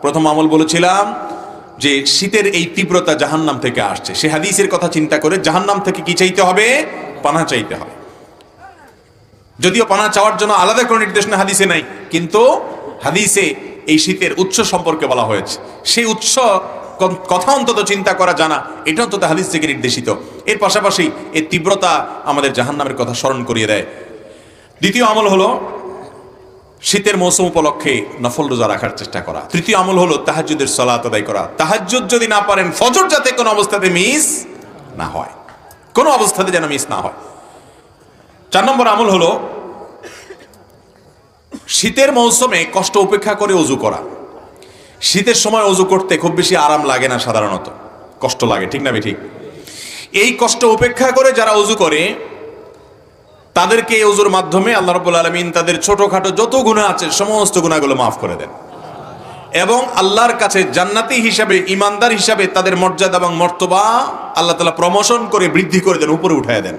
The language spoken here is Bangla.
প্রথম আমল বলেছিলাম যে শীতের এই তীব্রতা জাহান্নাম থেকে আসছে, সে হাদিসের কথা চিন্তা করে জাহান্নাম থেকে কি চাইতে হবে? পানাহ চাইতে হবে। যদিও পানাহ চাওয়ার জন্য আলাদা কোনো নির্দেশনা হাদিসে নাই, কিন্তু হাদিসে এই শীতের উৎস সম্পর্কে বলা হয়েছে। সেই উৎস কথা অন্তত চিন্তা করা জানা, এটা অন্তত হাদিস থেকে নির্দেশিত। এর পাশাপাশি এই তীব্রতা আমাদের জাহান্নামের কথা স্মরণ করিয়ে দেয়। দ্বিতীয় আমল হলো শীতের মৌসুম উপলক্ষে নফল রোজা রাখার চেষ্টা করা। তৃতীয় আমল হলো তাহাজ্জুদের সালাত আদায় করা। তাহাজ্জুদ যদি না পারেন, ফজর যাতে কোনো অবস্থাতে মিস না হয়, কোনো অবস্থাতে যেন মিস না হয়। 4 নম্বর আমল হলো শীতের মৌসুমে কষ্ট উপেক্ষা করে ওযু করা। শীতের সময় ওযু করতে খুব বেশি আরাম লাগে না, সাধারণত কষ্ট লাগে, ঠিক না ঠিক? এই কষ্ট উপেক্ষা করে যারা ওযু করে তাদেরকে এই ওযুর মাধ্যমে আল্লাহ রাব্বুল আলামিন তাদের ছোটখাটো যত গুনাহ আছে সমস্ত গুনাহগুলো মাফ করে দেন এবং আল্লাহর কাছে জান্নাতি হিসাবে, ইমানদার হিসাবে তাদের মর্যাদা এবং মর্তবা আল্লাহ তাআলা প্রমোশন করে বৃদ্ধি করে দেন, উপরে উঠায় দেন।